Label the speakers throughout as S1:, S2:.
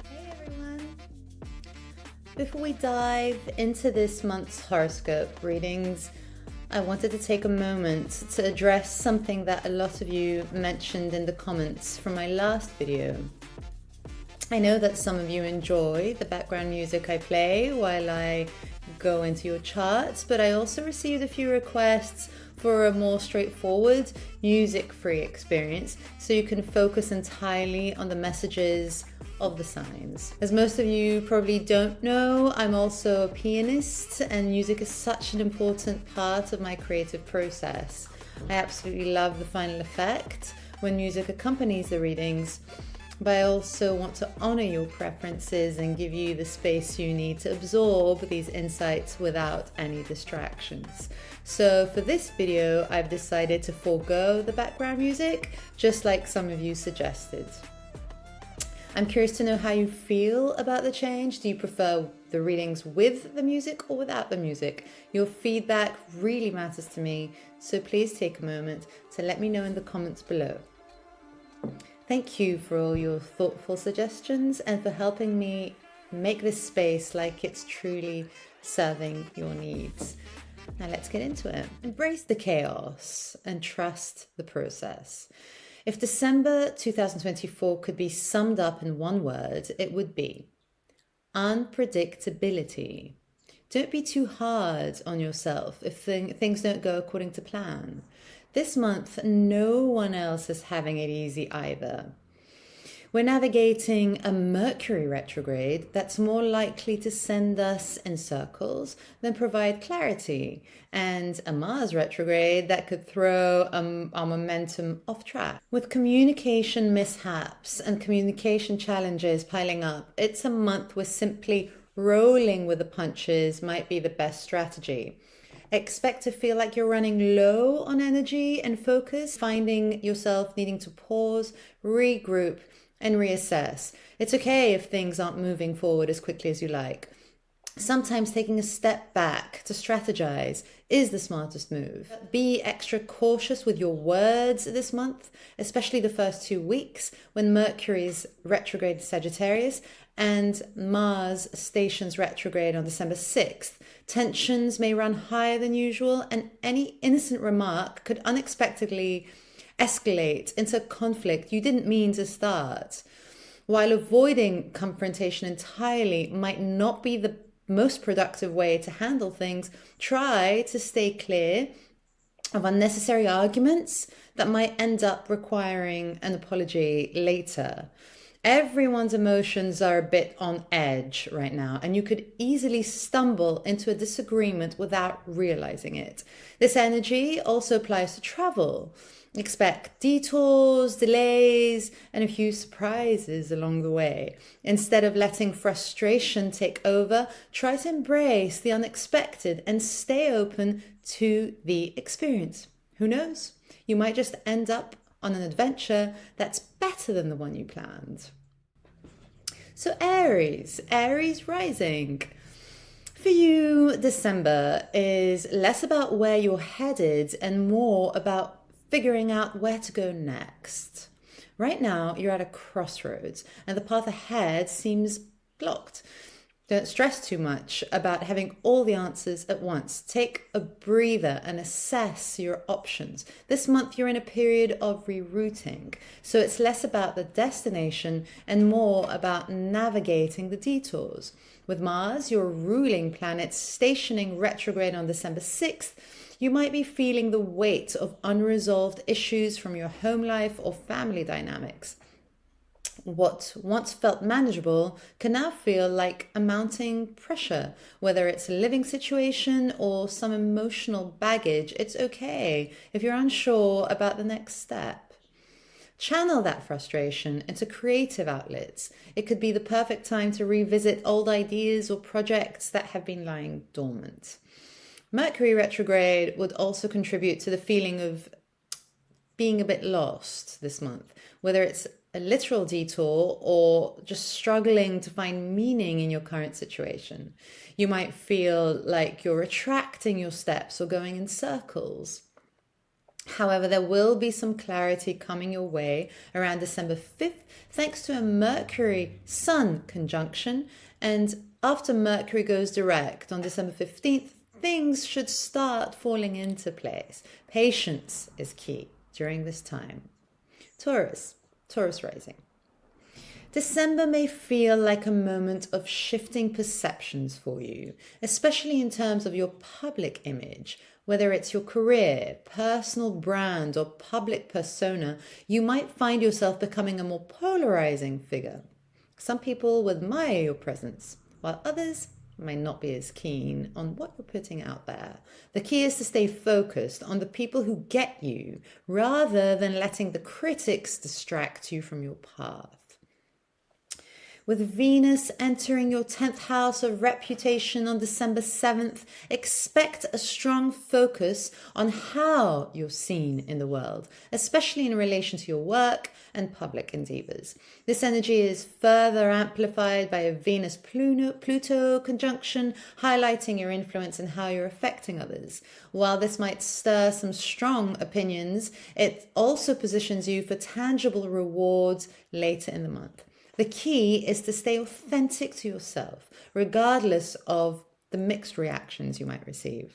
S1: Hey everyone! Before we dive into this month's horoscope readings, I wanted to take a moment to address something that a lot of you mentioned in the comments from my last video. I know that some of you enjoy the background music I play while I go into your charts, but I also received a few requests for a more straightforward, music-free experience so you can focus entirely on the messages of the signs. As most of you probably don't know, I'm also a pianist, and music is such an important part of my creative process. I absolutely love the final effect when music accompanies the readings, but I also want to honor your preferences and give you the space you need to absorb these insights without any distractions. So for this video, I've decided to forego the background music, just like some of you suggested. I'm curious to know how you feel about the change. Do you prefer the readings with the music or without the music? Your feedback really matters to me, so please take a moment to let me know in the comments below. Thank you for all your thoughtful suggestions and for helping me make this space like it's truly serving your needs. Now let's get into it. Embrace the chaos and trust the process. If December 2024 could be summed up in one word, it would be unpredictability. Don't be too hard on yourself if things don't go according to plan. This month, no one else is having it easy either. We're navigating a Mercury retrograde that's more likely to send us in circles than provide clarity, and a Mars retrograde that could throw our momentum off track. With communication mishaps and communication challenges piling up, it's a month where simply rolling with the punches might be the best strategy. Expect to feel like you're running low on energy and focus, finding yourself needing to pause, regroup, and reassess. It's okay if things aren't moving forward as quickly as you like. Sometimes taking a step back to strategize is the smartest move. Be extra cautious with your words this month, especially the first 2 weeks when Mercury's retrograde Sagittarius and Mars stations retrograde on December 6th. Tensions may run higher than usual, and any innocent remark could unexpectedly escalate into conflict you didn't mean to start. While avoiding confrontation entirely might not be the most productive way to handle things, try to stay clear of unnecessary arguments that might end up requiring an apology later. Everyone's emotions are a bit on edge right now, and you could easily stumble into a disagreement without realizing it. This energy also applies to travel. Expect detours, delays, and a few surprises along the way. Instead of letting frustration take over, try to embrace the unexpected and stay open to the experience. Who knows? You might just end up on an adventure that's better than the one you planned. So Aries rising. For you, December is less about where you're headed and more about figuring out where to go next. Right now, you're at a crossroads and the path ahead seems blocked. Don't stress too much about having all the answers at once. Take a breather and assess your options. This month, you're in a period of rerouting, so it's less about the destination and more about navigating the detours. With Mars, your ruling planet, stationing retrograde on December 6th, you might be feeling the weight of unresolved issues from your home life or family dynamics. What once felt manageable can now feel like a mounting pressure. Whether it's a living situation or some emotional baggage, it's okay if you're unsure about the next step. Channel that frustration into creative outlets. It could be the perfect time to revisit old ideas or projects that have been lying dormant. Mercury retrograde would also contribute to the feeling of being a bit lost this month, whether it's a literal detour or just struggling to find meaning in your current situation. You might feel like you're retracting your steps or going in circles. However, there will be some clarity coming your way around December 5th, thanks to a Mercury-Sun conjunction. And after Mercury goes direct on December 15th, things should start falling into place. Patience is key during this time. Taurus rising. December may feel like a moment of shifting perceptions for you, especially in terms of your public image. Whether it's your career, personal brand, or public persona, you might find yourself becoming a more polarizing figure. Some people will admire your presence, while others might not be as keen on what you're putting out there. The key is to stay focused on the people who get you, rather than letting the critics distract you from your path. With Venus entering your 10th house of reputation on December 7th, expect a strong focus on how you're seen in the world, especially in relation to your work and public endeavors. This energy is further amplified by a Venus-Pluto conjunction, highlighting your influence and how you're affecting others. While this might stir some strong opinions, it also positions you for tangible rewards later in the month. The key is to stay authentic to yourself, regardless of the mixed reactions you might receive.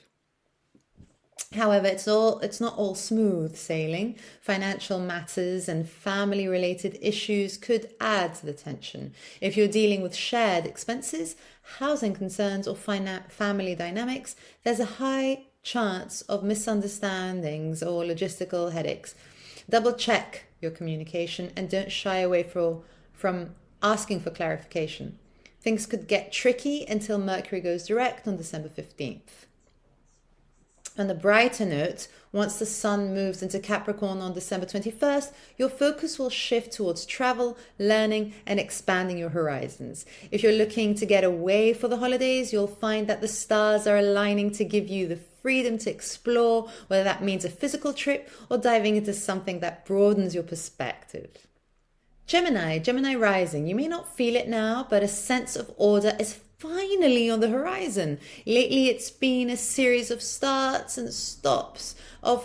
S1: However, it's not all smooth sailing. Financial matters and family-related issues could add to the tension. If you're dealing with shared expenses, housing concerns, or family dynamics, there's a high chance of misunderstandings or logistical headaches. Double check your communication and don't shy away from asking for clarification. Things could get tricky until Mercury goes direct on December 15th. On a brighter note, once the Sun moves into Capricorn on December 21st, your focus will shift towards travel, learning, and expanding your horizons. If you're looking to get away for the holidays, you'll find that the stars are aligning to give you the freedom to explore, whether that means a physical trip or diving into something that broadens your perspective. Gemini rising. You may not feel it now, but a sense of order is finally on the horizon. Lately, it's been a series of starts and stops, of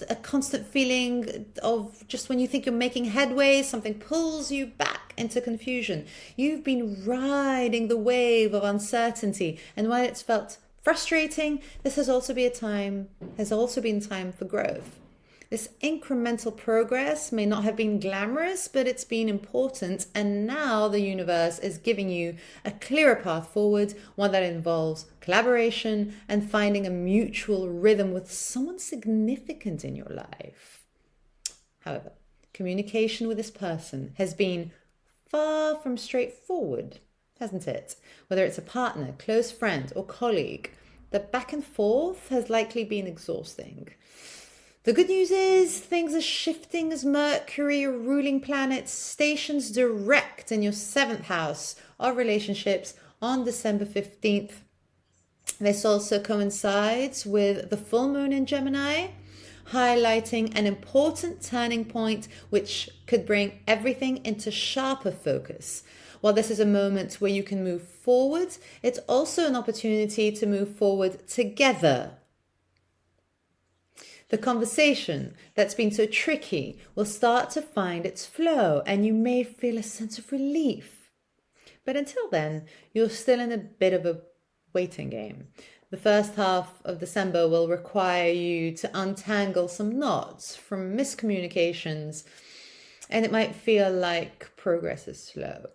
S1: a constant feeling of just when you think you're making headway, something pulls you back into confusion. You've been riding the wave of uncertainty, and while it's felt frustrating, this has also been time for growth. This incremental progress may not have been glamorous, but it's been important, and now the universe is giving you a clearer path forward, one that involves collaboration and finding a mutual rhythm with someone significant in your life. However, communication with this person has been far from straightforward, hasn't it? Whether it's a partner, close friend, or colleague, the back and forth has likely been exhausting. The good news is things are shifting as Mercury, your ruling planet, stations direct in your 7th house of relationships on December 15th. This also coincides with the full moon in Gemini, highlighting an important turning point which could bring everything into sharper focus. While this is a moment where you can move forward, it's also an opportunity to move forward together. The conversation that's been so tricky will start to find its flow, and you may feel a sense of relief. But until then, you're still in a bit of a waiting game. The first half of December will require you to untangle some knots from miscommunications, and it might feel like progress is slow.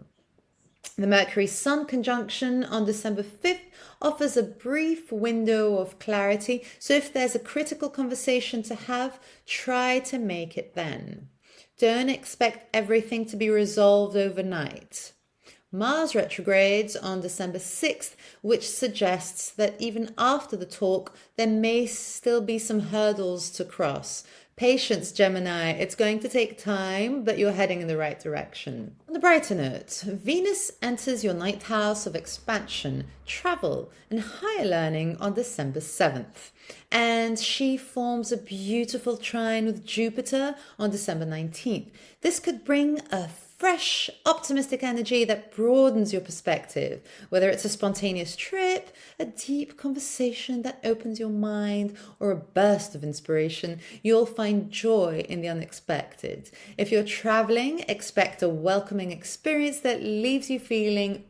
S1: The Mercury-Sun conjunction on December 5th offers a brief window of clarity, so if there's a critical conversation to have, try to make it then. Don't expect everything to be resolved overnight. Mars retrogrades on December 6th, which suggests that even after the talk, there may still be some hurdles to cross. Patience, Gemini. It's going to take time, but you're heading in the right direction. On the brighter note, Venus enters your 9th house of expansion, travel, and higher learning on December 7th. And she forms a beautiful trine with Jupiter on December 19th. This could bring a fresh, optimistic energy that broadens your perspective. Whether it's a spontaneous trip, a deep conversation that opens your mind, or a burst of inspiration, you'll find joy in the unexpected. If you're traveling, expect a welcoming experience that leaves you feeling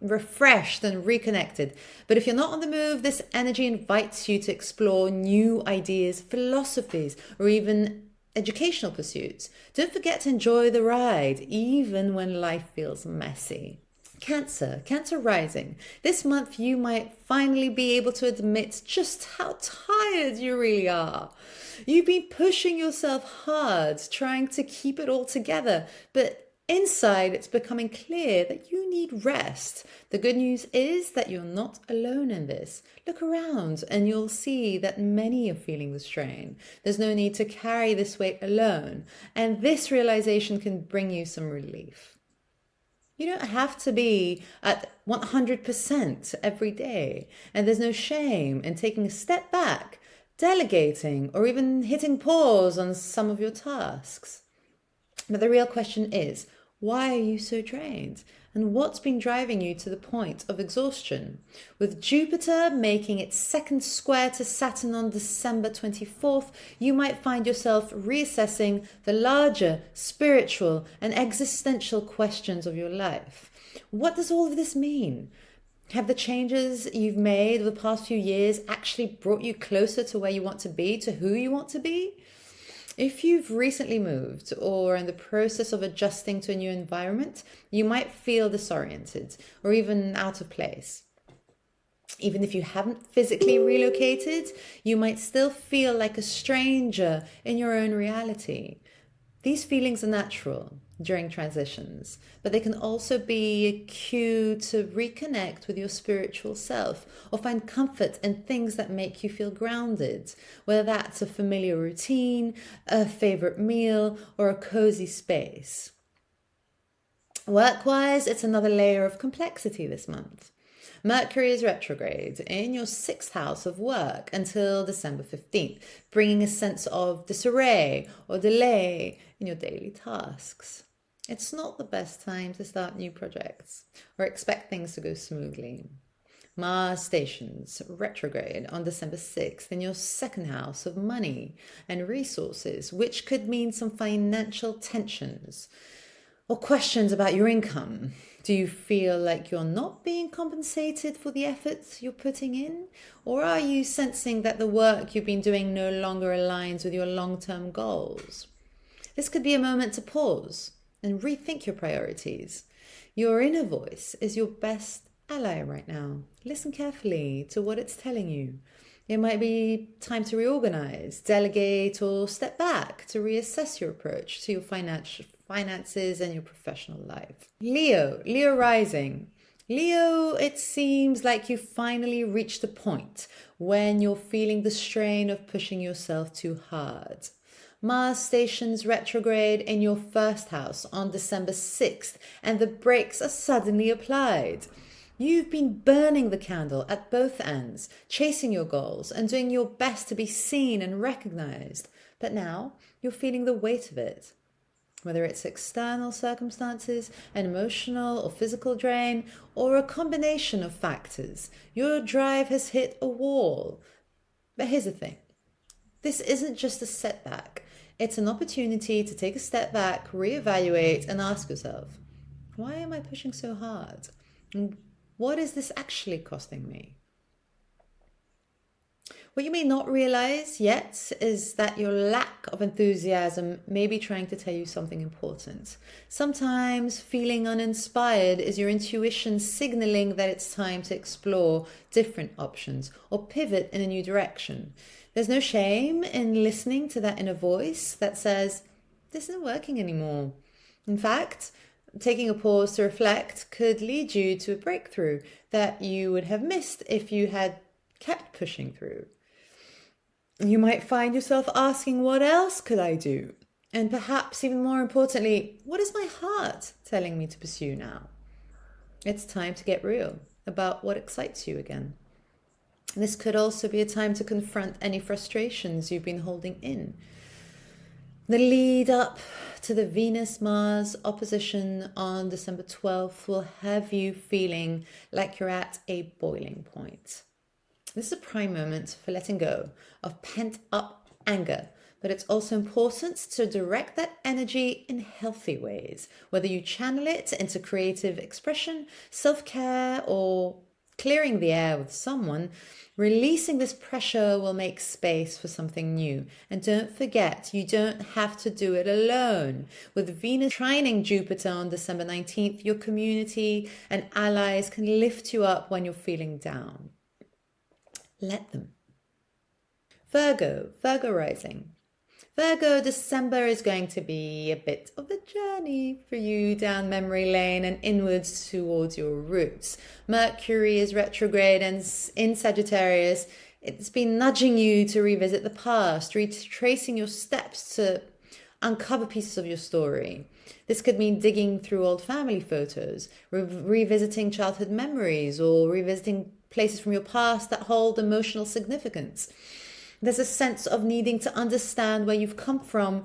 S1: refreshed and reconnected. But if you're not on the move, this energy invites you to explore new ideas, philosophies, or even educational pursuits. Don't forget to enjoy the ride, even when life feels messy. Cancer rising. This month you might finally be able to admit just how tired you really are. You've been pushing yourself hard, trying to keep it all together, but inside, it's becoming clear that you need rest. The good news is that you're not alone in this. Look around and you'll see that many are feeling the strain. There's no need to carry this weight alone. And this realization can bring you some relief. You don't have to be at 100% every day. And there's no shame in taking a step back, delegating, or even hitting pause on some of your tasks. But the real question is, why are you so drained? And what's been driving you to the point of exhaustion? With Jupiter making its second square to Saturn on December 24th, you might find yourself reassessing the larger spiritual and existential questions of your life. What does all of this mean? Have the changes you've made over the past few years actually brought you closer to where you want to be, to who you want to be? If you've recently moved or in the process of adjusting to a new environment, you might feel disoriented or even out of place. Even if you haven't physically relocated, you might still feel like a stranger in your own reality. These feelings are natural during transitions, but they can also be a cue to reconnect with your spiritual self or find comfort in things that make you feel grounded, whether that's a familiar routine, a favorite meal, or a cozy space. Work-wise, it's another layer of complexity this month. Mercury is retrograde in your 6th house of work until December 15th, bringing a sense of disarray or delay in your daily tasks. It's not the best time to start new projects or expect things to go smoothly. Mars stations retrograde on December 6th in your 2nd house of money and resources, which could mean some financial tensions or questions about your income. Do you feel like you're not being compensated for the efforts you're putting in? Or are you sensing that the work you've been doing no longer aligns with your long-term goals? This could be a moment to pause and rethink your priorities. Your inner voice is your best ally right now. Listen carefully to what it's telling you. It might be time to reorganize, delegate, or step back to reassess your approach to your finances and your professional life. Leo rising. Leo, it seems like you finally reached a point when you're feeling the strain of pushing yourself too hard. Mars stations retrograde in your 1st house on December 6th, and the brakes are suddenly applied. You've been burning the candle at both ends, chasing your goals and doing your best to be seen and recognized. But now you're feeling the weight of it. Whether it's external circumstances, an emotional or physical drain, or a combination of factors, your drive has hit a wall. But here's the thing. This isn't just a setback. It's an opportunity to take a step back, reevaluate, and ask yourself, why am I pushing so hard? And what is this actually costing me? What you may not realize yet is that your lack of enthusiasm may be trying to tell you something important. Sometimes feeling uninspired is your intuition signaling that it's time to explore different options or pivot in a new direction. There's no shame in listening to that inner voice that says, this isn't working anymore. In fact, taking a pause to reflect could lead you to a breakthrough that you would have missed if you had kept pushing through. You might find yourself asking, what else could I do? And perhaps even more importantly, what is my heart telling me to pursue now? It's time to get real about what excites you again. This could also be a time to confront any frustrations you've been holding in. The lead up to to the Venus-Mars opposition on December 12th will have you feeling like you're at a boiling point. This is a prime moment for letting go of pent-up anger, but it's also important to direct that energy in healthy ways, whether you channel it into creative expression, self-care, or clearing the air with someone. Releasing this pressure will make space for something new. And don't forget, you don't have to do it alone. With Venus trining Jupiter on December 19th, your community and allies can lift you up when you're feeling down. Let them. Virgo rising. Virgo, December is going to be a bit of a journey for you down memory lane and inwards towards your roots. Mercury is retrograde and in Sagittarius. It's been nudging you to revisit the past, retracing your steps to uncover pieces of your story. This could mean digging through old family photos, revisiting childhood memories, or revisiting places from your past that hold emotional significance. There's a sense of needing to understand where you've come from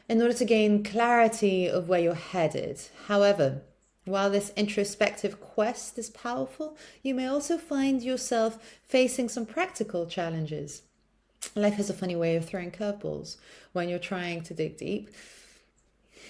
S1: in order to gain clarity of where you're headed. However, while this introspective quest is powerful, you may also find yourself facing some practical challenges. Life has a funny way of throwing curveballs when you're trying to dig deep.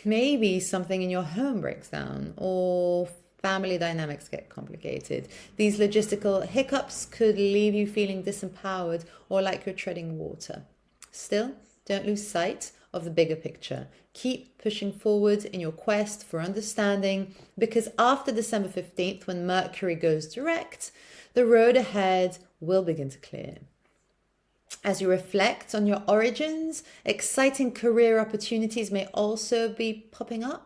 S1: Maybe something in your home breaks down, or family dynamics get complicated. These logistical hiccups could leave you feeling disempowered or like you're treading water. Still, don't lose sight of the bigger picture. Keep pushing forward in your quest for understanding, because after December 15th, when Mercury goes direct, the road ahead will begin to clear. As you reflect on your origins, exciting career opportunities may also be popping up.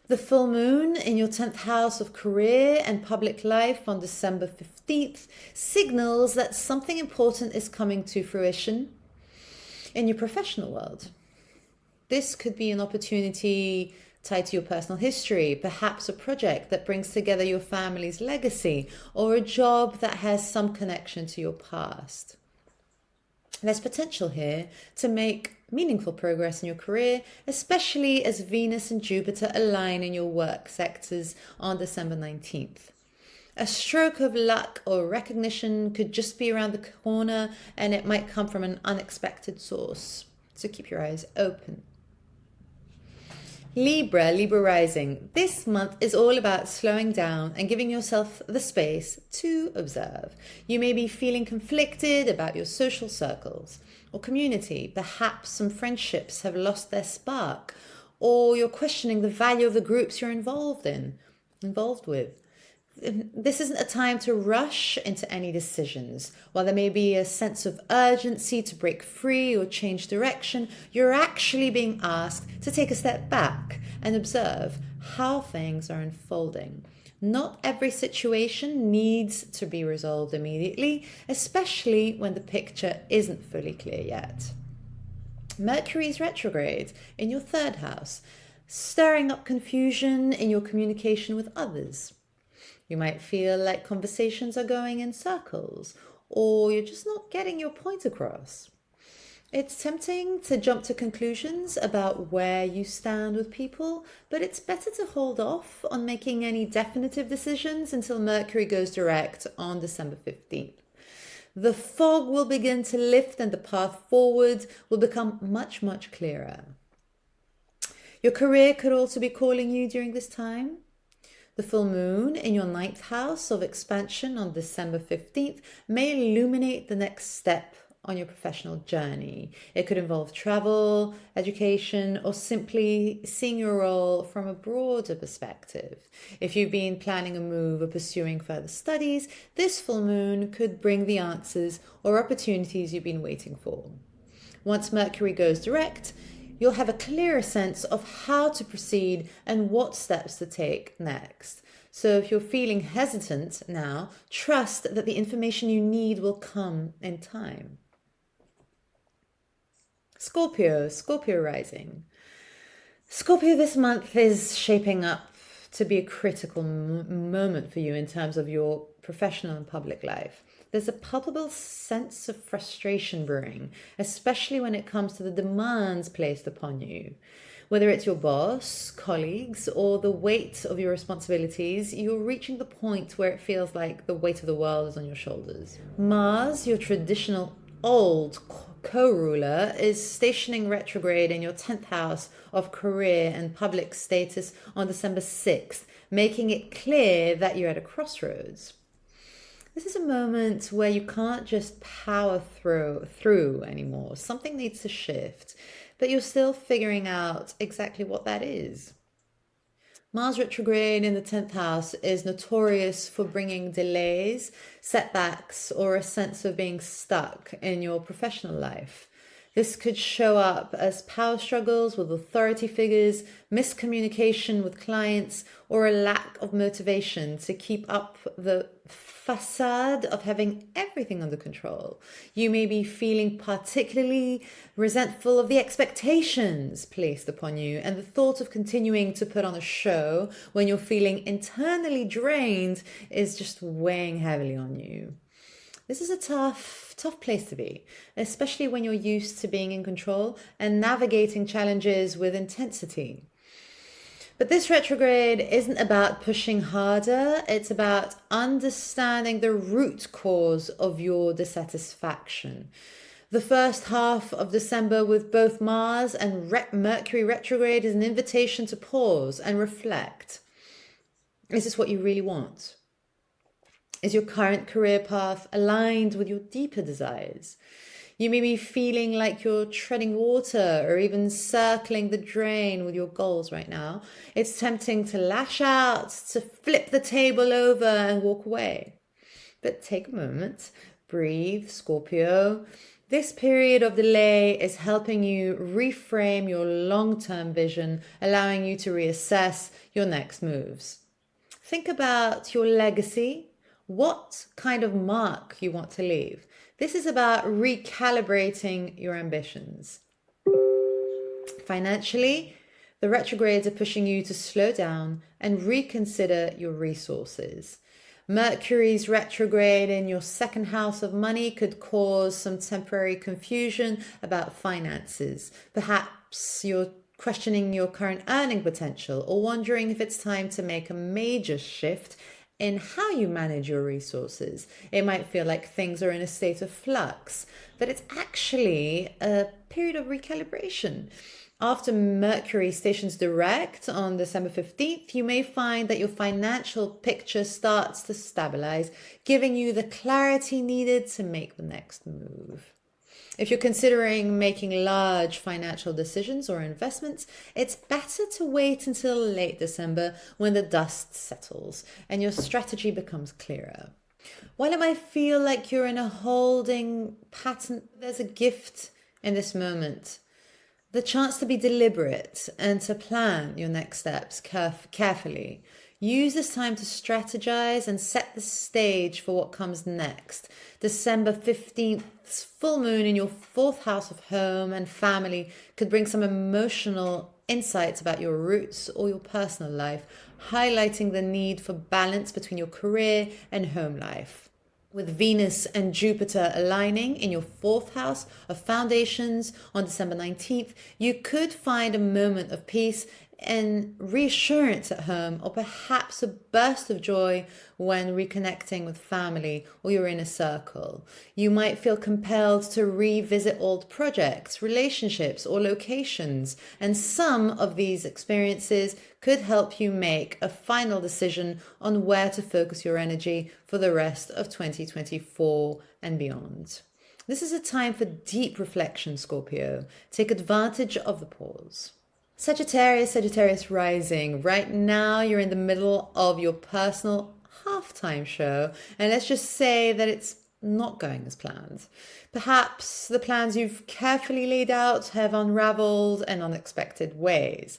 S1: The full moon in your 10th house of career and public life on December 15th signals that something important is coming to fruition in your professional world. This could be an opportunity tied to your personal history, perhaps a project that brings together your family's legacy, or a job that has some connection to your past. There's potential here to make meaningful progress in your career, especially as Venus and Jupiter align in your work sectors on December 19th. A stroke of luck or recognition could just be around the corner, and it might come from an unexpected source. So keep your eyes open. Libra rising. This month is all about slowing down and giving yourself the space to observe. You may be feeling conflicted about your social circles or community. Perhaps some friendships have lost their spark, or you're questioning the value of the groups you're involved with. This isn't a time to rush into any decisions. While there may be a sense of urgency to break free or change direction, you're actually being asked to take a step back and observe how things are unfolding. Not every situation needs to be resolved immediately, especially when the picture isn't fully clear yet. Mercury is retrograde in your 3rd house, stirring up confusion in your communication with others. You might feel like conversations are going in circles, or you're just not getting your point across. It's tempting to jump to conclusions about where you stand with people, but it's better to hold off on making any definitive decisions until Mercury goes direct on December 15th. The fog will begin to lift and the path forward will become much, much clearer. Your career could also be calling you during this time. The full moon in your 9th house of expansion on December 15th may illuminate the next step on your professional journey. It could involve travel, education, or simply seeing your role from a broader perspective. If you've been planning a move or pursuing further studies, this full moon could bring the answers or opportunities you've been waiting for. Once Mercury goes direct, you'll have a clearer sense of how to proceed and what steps to take next. So if you're feeling hesitant now, trust that the information you need will come in time. Scorpio rising. Scorpio this month is shaping up to be a critical moment for you in terms of your professional and public life. there's a palpable sense of frustration brewing, especially when it comes to the demands placed upon you. Whether it's your boss, colleagues, or the weight of your responsibilities, you're reaching the point where it feels like the weight of the world is on your shoulders. Mars, your traditional old co-ruler, is stationing retrograde in your 10th house of career and public status on December 6th, making it clear that you're at a crossroads. This is a moment where you can't just power through anymore. Something needs to shift, but you're still figuring out exactly what that is. Mars retrograde in the 10th house is notorious for bringing delays, setbacks, or a sense of being stuck in your professional life. This could show up as power struggles with authority figures, miscommunication with clients, or a lack of motivation to keep up the facade of having everything under control. You may be feeling particularly resentful of the expectations placed upon you and the thought of continuing to put on a show when you're feeling internally drained is just weighing heavily on you. This is a tough place to be, especially when you're used to being in control and navigating challenges with intensity. But this retrograde isn't about pushing harder, it's about understanding the root cause of your dissatisfaction. The first half of December with both Mars and Mercury retrograde is an invitation to pause and reflect. Is this what you really want? Is your current career path aligned with your deeper desires? You may be feeling like you're treading water or even circling the drain with your goals right now. It's tempting to lash out, to flip the table over and walk away. But take a moment, breathe, Scorpio. This period of delay is helping you reframe your long-term vision, allowing you to reassess your next moves. Think about your legacy. What kind of mark you want to leave. This is about recalibrating your ambitions. Financially, the retrogrades are pushing you to slow down and reconsider your resources. Mercury's retrograde in your second house of money could cause some temporary confusion about finances. Perhaps you're questioning your current earning potential or wondering if it's time to make a major shift in how you manage your resources. It might feel like things are in a state of flux, but it's actually a period of recalibration. After Mercury stations direct on December 15th, you may find that your financial picture starts to stabilize, giving you the clarity needed to make the next move. If you're considering making large financial decisions or investments, it's better to wait until late December when the dust settles and your strategy becomes clearer. While it might feel like you're in a holding pattern, there's a gift in this moment. The chance to be deliberate and to plan your next steps carefully. Use this time to strategize and set the stage for what comes next. December 15th's full moon in your 4th house of home and family could bring some emotional insights about your roots or your personal life, highlighting the need for balance between your career and home life. With Venus and Jupiter aligning in your 4th house of foundations on December 19th, you could find a moment of peace and reassurance at home, or perhaps a burst of joy when reconnecting with family or your inner circle. You might feel compelled to revisit old projects, relationships, or locations, and some of these experiences could help you make a final decision on where to focus your energy for the rest of 2024 and beyond. This is a time for deep reflection, Scorpio. Take advantage of the pause. Sagittarius rising. Right now, you're in the middle of your personal halftime show, and let's just say that it's not going as planned. Perhaps the plans you've carefully laid out have unraveled in unexpected ways.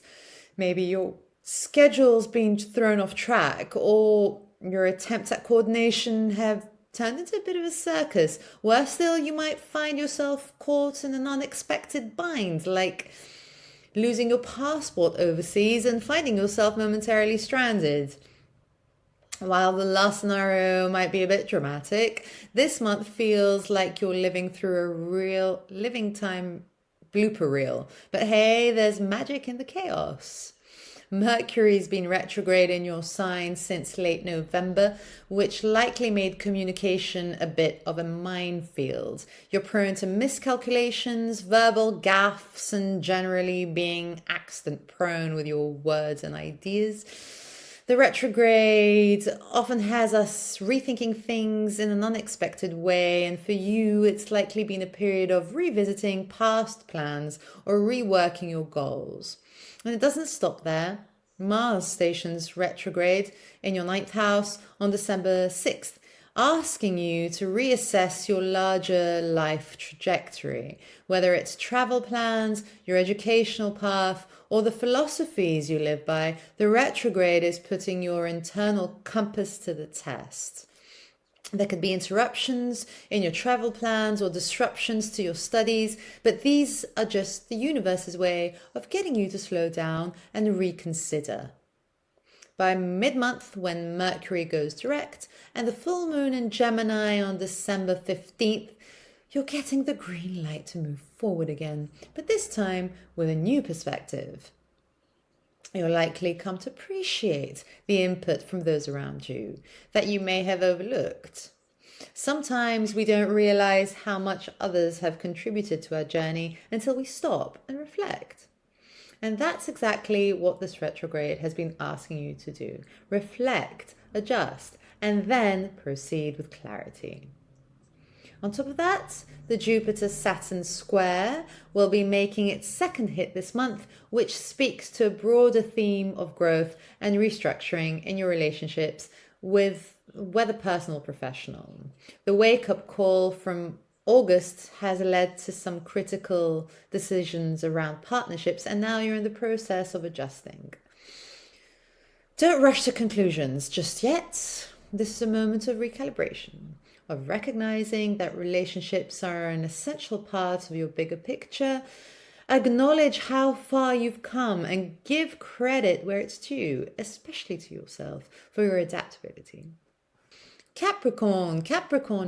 S1: Maybe your schedule's been thrown off track, or your attempts at coordination have turned into a bit of a circus. Worse still, you might find yourself caught in an unexpected bind, like losing your passport overseas and finding yourself momentarily stranded. While the last scenario might be a bit dramatic, this month feels like you're living through a real living time blooper reel. But hey, there's magic in the chaos. Mercury's been retrograde in your sign since late November, which likely made communication a bit of a minefield. You're prone to miscalculations, verbal gaffes, and generally being accident prone with your words and ideas. The retrograde often has us rethinking things in an unexpected way, and for you, it's likely been a period of revisiting past plans or reworking your goals. And it doesn't stop there. Mars stations retrograde in your ninth house on December 6th, asking you to reassess your larger life trajectory, whether it's travel plans, your educational path, or the philosophies you live by. The retrograde is putting your internal compass to the test. There could be interruptions in your travel plans or disruptions to your studies, but these are just the universe's way of getting you to slow down and reconsider. By mid-month, when Mercury goes direct and the full moon in Gemini on December 15th, you're getting the green light to move forward again, but this time with a new perspective. You'll likely come to appreciate the input from those around you that you may have overlooked. Sometimes we don't realize how much others have contributed to our journey until we stop and reflect. And that's exactly what this retrograde has been asking you to do. Reflect, adjust, and then proceed with clarity. On top of that, the Jupiter-Saturn square will be making its second hit this month, which speaks to a broader theme of growth and restructuring in your relationships with whether personal or professional. The wake-up call from August has led to some critical decisions around partnerships, and now you're in the process of adjusting. Don't rush to conclusions just yet. This is a moment of recalibration, of recognizing that relationships are an essential part of your bigger picture. Acknowledge how far you've come and give credit where it's due, especially to yourself, for your adaptability. Capricorn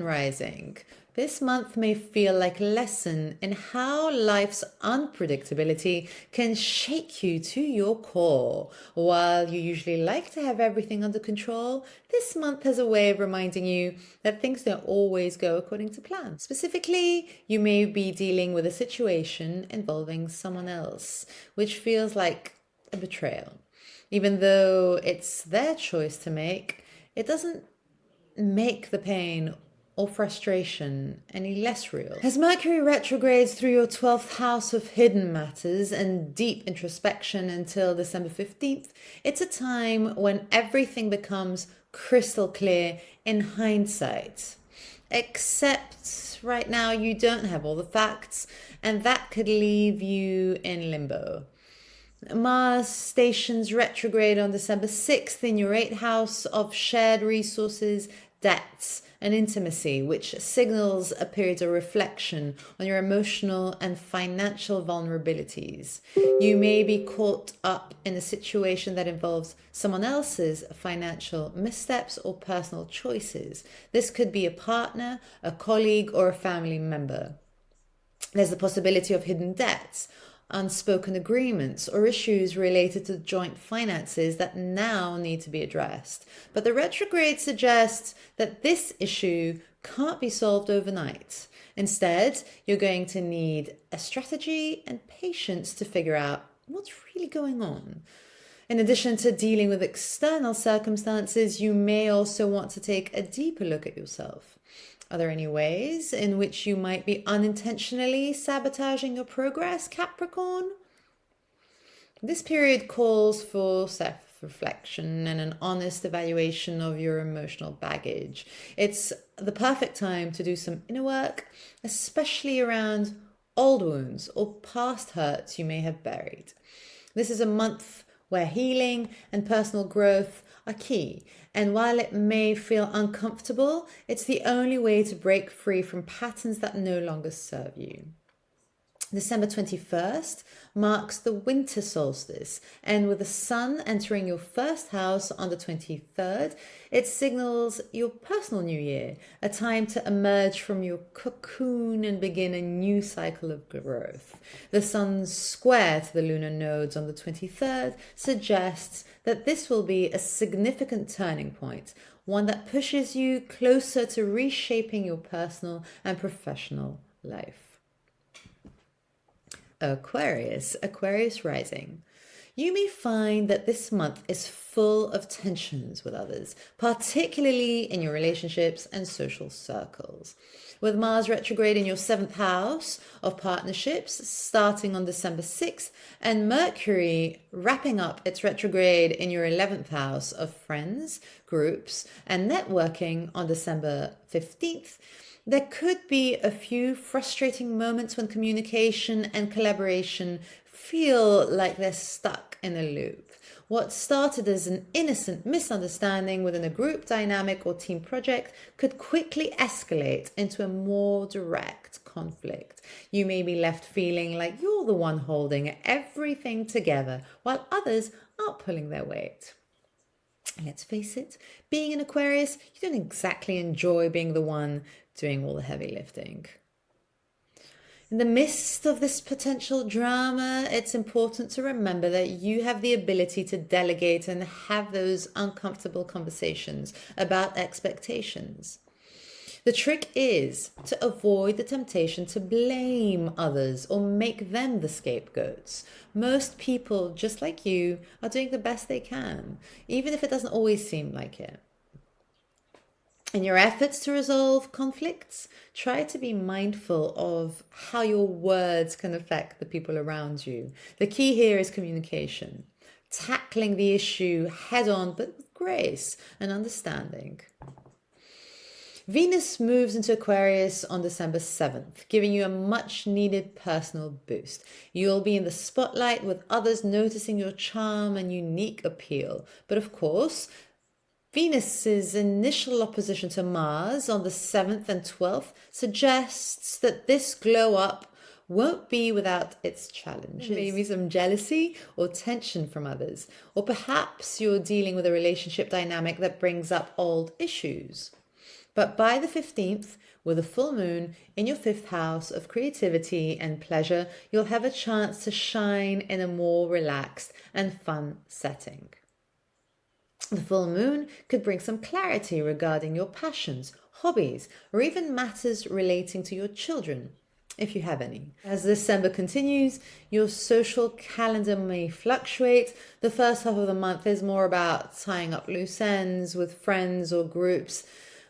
S1: rising. This month may feel like a lesson in how life's unpredictability can shake you to your core. While you usually like to have everything under control, this month has a way of reminding you that things don't always go according to plan. Specifically, you may be dealing with a situation involving someone else, which feels like a betrayal. Even though it's their choice to make, it doesn't make the pain or frustration any less real. As Mercury retrogrades through your 12th house of hidden matters and deep introspection until December 15th, it's a time when everything becomes crystal clear in hindsight. Except right now you don't have all the facts, and that could leave you in limbo. Mars stations retrograde on December 6th in your 8th house of shared resources, debts, and intimacy, which signals a period of reflection on your emotional and financial vulnerabilities. You may be caught up in a situation that involves someone else's financial missteps or personal choices. This could be a partner, a colleague, or a family member. There's the possibility of hidden debts, unspoken agreements, or issues related to joint finances that now need to be addressed. But the retrograde suggests that this issue can't be solved overnight. Instead, you're going to need a strategy and patience to figure out what's really going on. In addition to dealing with external circumstances, you may also want to take a deeper look at yourself. Are there any ways in which you might be unintentionally sabotaging your progress, Capricorn? This period calls for self-reflection and an honest evaluation of your emotional baggage. It's the perfect time to do some inner work, especially around old wounds or past hurts you may have buried. This is a month where healing and personal growth are key. And while it may feel uncomfortable, it's the only way to break free from patterns that no longer serve you. December 21st marks the winter solstice, and with the sun entering your first house on the 23rd, it signals your personal new year, a time to emerge from your cocoon and begin a new cycle of growth. The sun's square to the lunar nodes on the 23rd suggests that this will be a significant turning point, one that pushes you closer to reshaping your personal and professional life. Aquarius rising. You may find that this month is full of tensions with others, particularly in your relationships and social circles. With Mars retrograde in your 7th house of partnerships starting on December 6th, and Mercury wrapping up its retrograde in your 11th house of friends, groups, and networking on December 15th, there could be a few frustrating moments when communication and collaboration feel like they're stuck in a loop. What started as an innocent misunderstanding within a group dynamic or team project could quickly escalate into a more direct conflict. You may be left feeling like you're the one holding everything together while others aren't pulling their weight. Let's face it, being an Aquarius, you don't exactly enjoy being the one doing all the heavy lifting. In the midst of this potential drama, it's important to remember that you have the ability to delegate and have those uncomfortable conversations about expectations. The trick is to avoid the temptation to blame others or make them the scapegoats. Most people, just like you, are doing the best they can, even if it doesn't always seem like it. In your efforts to resolve conflicts, try to be mindful of how your words can affect the people around you. The key here is communication, tackling the issue head on, but with grace and understanding. Venus moves into Aquarius on December 7th, giving you a much needed personal boost. You'll be in the spotlight with others noticing your charm and unique appeal. But of course, Venus's initial opposition to Mars on the 7th and 12th suggests that this glow up won't be without its challenges. Maybe some jealousy or tension from others, or perhaps you're dealing with a relationship dynamic that brings up old issues. But by the 15th, with a full moon in your 5th house of creativity and pleasure, you'll have a chance to shine in a more relaxed and fun setting. The full moon could bring some clarity regarding your passions, hobbies, or even matters relating to your children, if you have any. As December continues, your social calendar may fluctuate. The first half of the month is more about tying up loose ends with friends or groups,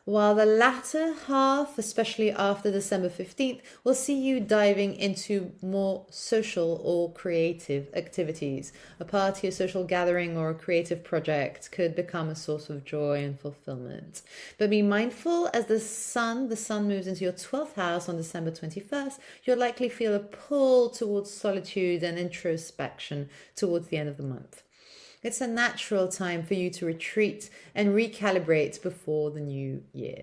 S1: while the latter half, especially after December 15th, will see you diving into more social or creative activities. A party, a social gathering, or a creative project could become a source of joy and fulfillment. But be mindful, as the sun moves into your 12th house on December 21st, you'll likely feel a pull towards solitude and introspection towards the end of the month. It's a natural time for you to retreat and recalibrate before the new year.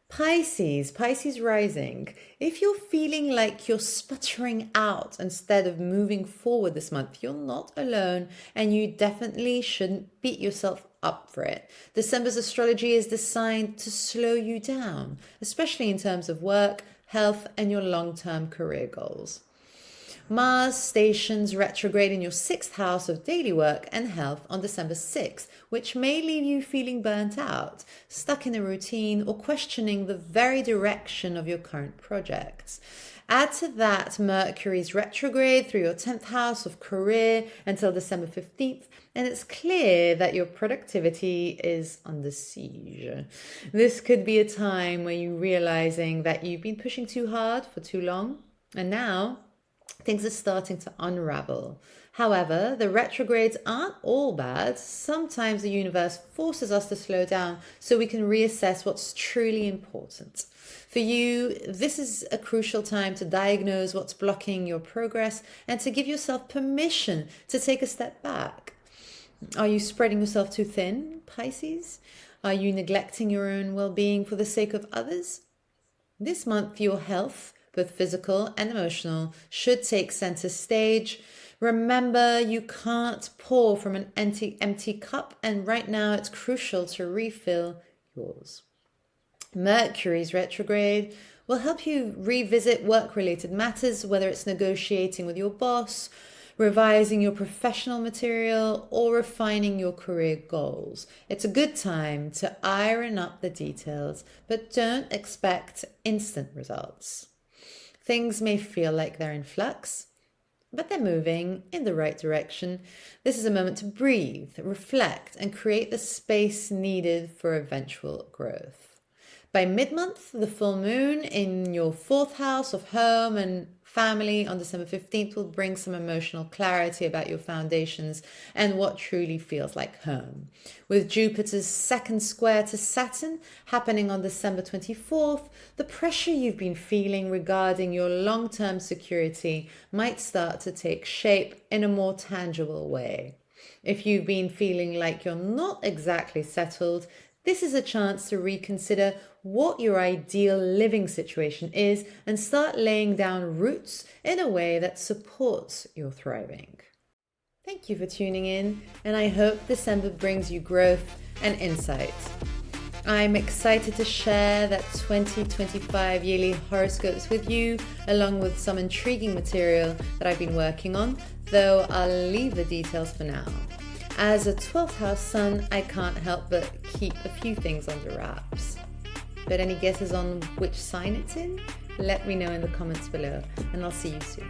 S1: Pisces rising. If you're feeling like you're sputtering out instead of moving forward this month, you're not alone, and you definitely shouldn't beat yourself up for it. December's astrology is designed to slow you down, especially in terms of work, health, and your long-term career goals. Mars stations retrograde in your 6th house of daily work and health on December 6th, which may leave you feeling burnt out, stuck in a routine, or questioning the very direction of your current projects. Add to that Mercury's retrograde through your 10th house of career until December 15th, and it's clear that your productivity is under siege. This could be a time where you're realizing that you've been pushing too hard for too long, and now things are starting to unravel. However, the retrogrades aren't all bad. Sometimes the universe forces us to slow down so we can reassess what's truly important. For you, this is a crucial time to diagnose what's blocking your progress and to give yourself permission to take a step back. Are you spreading yourself too thin, Pisces? Are you neglecting your own well-being for the sake of others? This month, your health, both physical and emotional, should take center stage. Remember, you can't pour from an empty cup, and right now it's crucial to refill yours. Mercury's retrograde will help you revisit work-related matters, whether it's negotiating with your boss, revising your professional material, or refining your career goals. It's a good time to iron up the details, but don't expect instant results. Things may feel like they're in flux, but they're moving in the right direction. This is a moment to breathe, reflect, and create the space needed for eventual growth. By mid-month, the full moon in your 4th house of home and family on December 15th will bring some emotional clarity about your foundations and what truly feels like home. With Jupiter's 2nd square to Saturn happening on December 24th, the pressure you've been feeling regarding your long-term security might start to take shape in a more tangible way. If you've been feeling like you're not exactly settled, this is a chance to reconsider what your ideal living situation is and start laying down roots in a way that supports your thriving. Thank you for tuning in, and I hope December brings you growth and insight. I'm excited to share that 2025 yearly horoscopes with you, along with some intriguing material that I've been working on, though I'll leave the details for now. As a 12th house sun, I can't help but keep a few things under wraps. But any guesses on which sign it's in? Let me know in the comments below, and I'll see you soon.